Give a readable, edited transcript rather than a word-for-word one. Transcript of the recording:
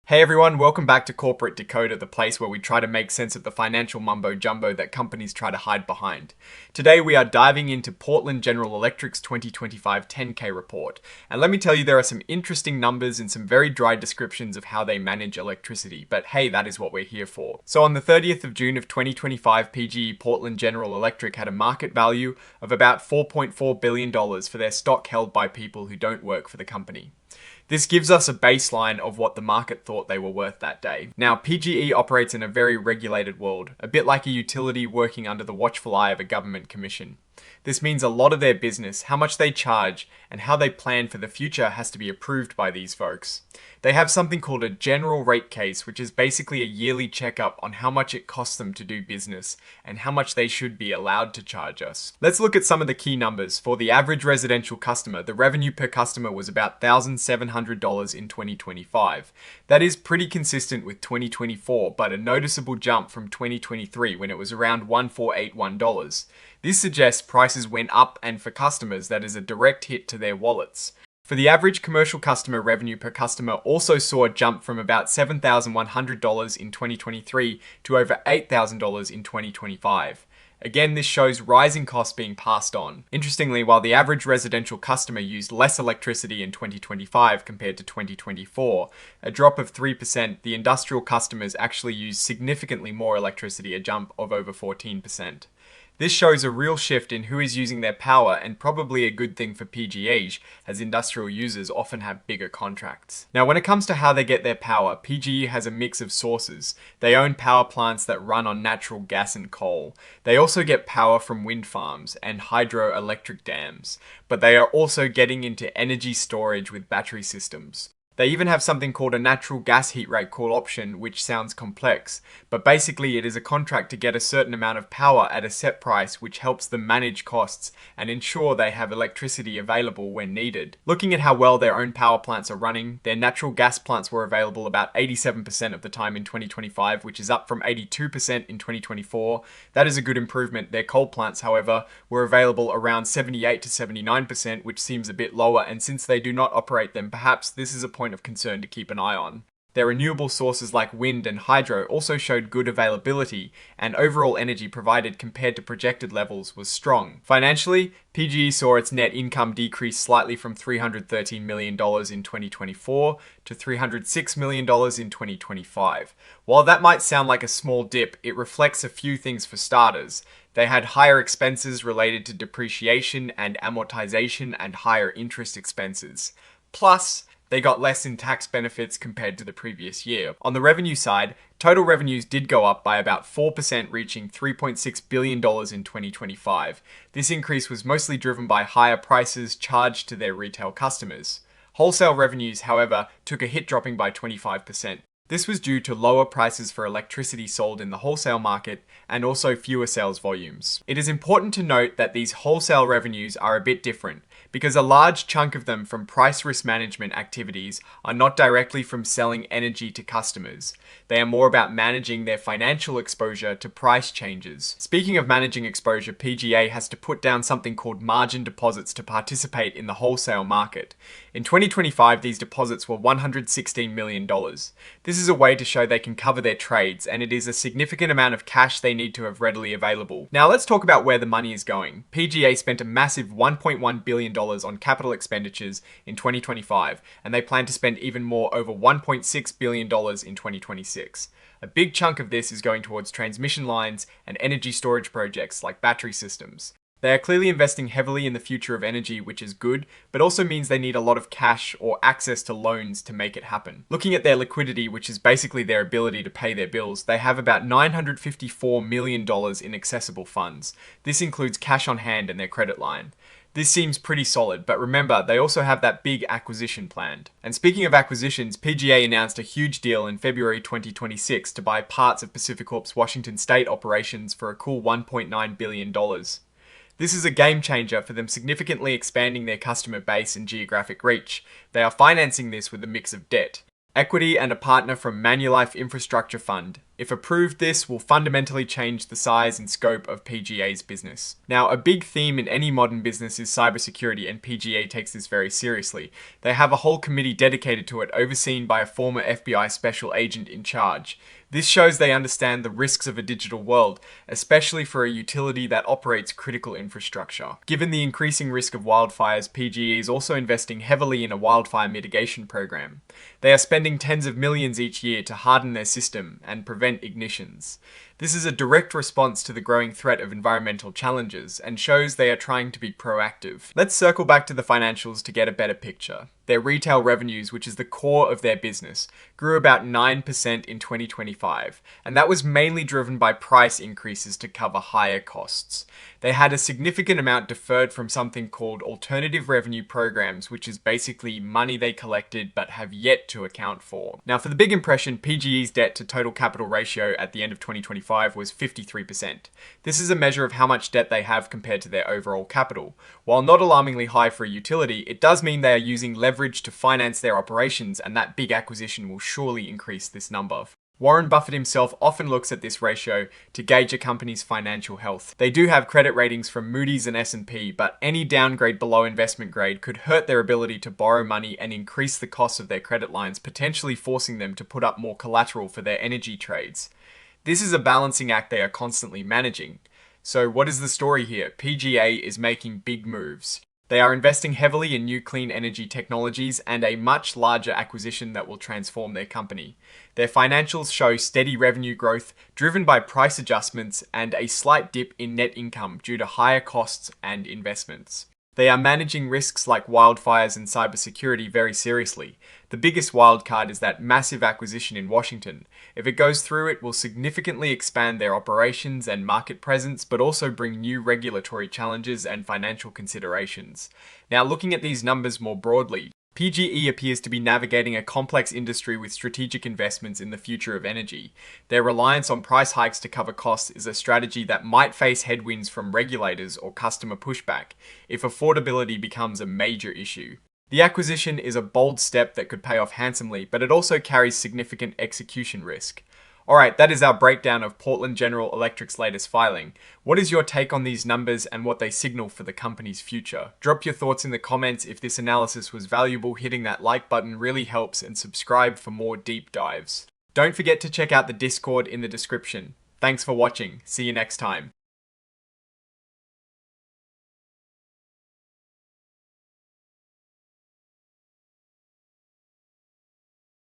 Hey everyone, welcome back to Corporate Decoder, the place where we try to make sense of the financial mumbo jumbo that companies try to hide behind. Today we are diving into Portland General Electric's 2025 10K report. And let me tell you, there are some interesting numbers and some very dry descriptions of how they manage electricity. But hey, that is what we're here for. So on the 30th of June of 2025, PGE Portland General Electric had a market value of about $4.4 billion for their stock held by people who don't work for the company. This gives us a baseline of what the market thought they were worth that day. Now, PGE operates in a very regulated world, a bit like a utility working under the watchful eye of a government commission. This means a lot of their business, how much they charge, and how they plan for the future has to be approved by these folks. They have something called a general rate case, which is basically a yearly checkup on how much it costs them to do business and how much they should be allowed to charge us. Let's look at some of the key numbers. For the average residential customer, the revenue per customer was about $1,700 in 2025. That is pretty consistent with 2024, but a noticeable jump from 2023 when it was around $1,481. This suggests prices went up, and for customers, that is a direct hit to their wallets. For the average commercial customer, revenue per customer also saw a jump from about $7,100 in 2023 to over $8,000 in 2025. Again, this shows rising costs being passed on. Interestingly, while the average residential customer used less electricity in 2025 compared to 2024, a drop of 3%, the industrial customers actually used significantly more electricity, a jump of over 14%. This shows a real shift in who is using their power, and probably a good thing for PGE, as industrial users often have bigger contracts. Now, when it comes to how they get their power, PGE has a mix of sources. They own power plants that run on natural gas and coal. They also get power from wind farms and hydroelectric dams, but they are also getting into energy storage with battery systems. They even have something called a natural gas heat rate call option, which sounds complex, but basically it is a contract to get a certain amount of power at a set price, which helps them manage costs and ensure they have electricity available when needed. Looking at how well their own power plants are running, their natural gas plants were available about 87% of the time in 2025, which is up from 82% in 2024. That is a good improvement. Their coal plants, however, were available around 78 to 79%, which seems a bit lower, and since they do not operate them, perhaps this is a point of concern to keep an eye on. Their renewable sources like wind and hydro also showed good availability, and overall energy provided compared to projected levels was strong. Financially, PGE saw its net income decrease slightly from $313 million in 2024 to $306 million in 2025. While that might sound like a small dip, it reflects a few things for starters. They had higher expenses related to depreciation and amortization and higher interest expenses. Plus, they got less in tax benefits compared to the previous year. On the revenue side, total revenues did go up by about 4%, reaching $3.6 billion in 2025. This increase was mostly driven by higher prices charged to their retail customers. Wholesale revenues, however, took a hit, dropping by 25%. This was due to lower prices for electricity sold in the wholesale market and also fewer sales volumes. It is important to note that these wholesale revenues are a bit different, because a large chunk of them from price risk management activities are not directly from selling energy to customers. They are more about managing their financial exposure to price changes. Speaking of managing exposure, PGE has to put down something called margin deposits to participate in the wholesale market. In 2025, these deposits were $116 million. This is a way to show they can cover their trades, and it is a significant amount of cash they need to have readily available. Now let's talk about where the money is going. PGE spent a massive $1.1 billion on capital expenditures in 2025, and they plan to spend even more, over $1.6 billion in 2026. A big chunk of this is going towards transmission lines and energy storage projects like battery systems. They are clearly investing heavily in the future of energy, which is good, but also means they need a lot of cash or access to loans to make it happen. Looking at their liquidity, which is basically their ability to pay their bills, they have about $954 million in accessible funds. This includes cash on hand and their credit line. This seems pretty solid, but remember, they also have that big acquisition planned. And speaking of acquisitions, PGE announced a huge deal in February 2026 to buy parts of PacifiCorp's Washington State operations for a cool $1.9 billion. This is a game changer for them, significantly expanding their customer base and geographic reach. They are financing this with a mix of debt, equity, and a partner from Manulife Infrastructure Fund. If approved, this will fundamentally change the size and scope of PGA's business. Now, a big theme in any modern business is cybersecurity, and PGA takes this very seriously. They have a whole committee dedicated to it, overseen by a former FBI special agent in charge. This shows they understand the risks of a digital world, especially for a utility that operates critical infrastructure. Given the increasing risk of wildfires, PGE is also investing heavily in a wildfire mitigation program. They are spending tens of millions each year to harden their system and prevent ignitions. This is a direct response to the growing threat of environmental challenges and shows they are trying to be proactive. Let's circle back to the financials to get a better picture. Their retail revenues, which is the core of their business, grew about 9% in 2025, and that was mainly driven by price increases to cover higher costs. They had a significant amount deferred from something called alternative revenue programs, which is basically money they collected but have yet to account for. Now, for the big impression, PGE's debt to total capital ratio at the end of 2025 was 53%. This is a measure of how much debt they have compared to their overall capital. While not alarmingly high for a utility, it does mean they are using leverage to finance their operations, and that big acquisition will surely increase this number. Warren Buffett himself often looks at this ratio to gauge a company's financial health. They do have credit ratings from Moody's and S&P, but any downgrade below investment grade could hurt their ability to borrow money and increase the cost of their credit lines, potentially forcing them to put up more collateral for their energy trades. This is a balancing act they are constantly managing. So what is the story here? PGA is making big moves. They are investing heavily in new clean energy technologies and a much larger acquisition that will transform their company. Their financials show steady revenue growth driven by price adjustments and a slight dip in net income due to higher costs and investments. They are managing risks like wildfires and cybersecurity very seriously. The biggest wildcard is that massive acquisition in Washington. If it goes through, it will significantly expand their operations and market presence, but also bring new regulatory challenges and financial considerations. Now, looking at these numbers more broadly, PGE appears to be navigating a complex industry with strategic investments in the future of energy. Their reliance on price hikes to cover costs is a strategy that might face headwinds from regulators or customer pushback if affordability becomes a major issue. The acquisition is a bold step that could pay off handsomely, but it also carries significant execution risk. Alright, that is our breakdown of Portland General Electric's latest filing. What is your take on these numbers and what they signal for the company's future? Drop your thoughts in the comments. If this analysis was valuable, hitting that like button really helps, and subscribe for more deep dives. Don't forget to check out the Discord in the description. Thanks for watching. See you next time.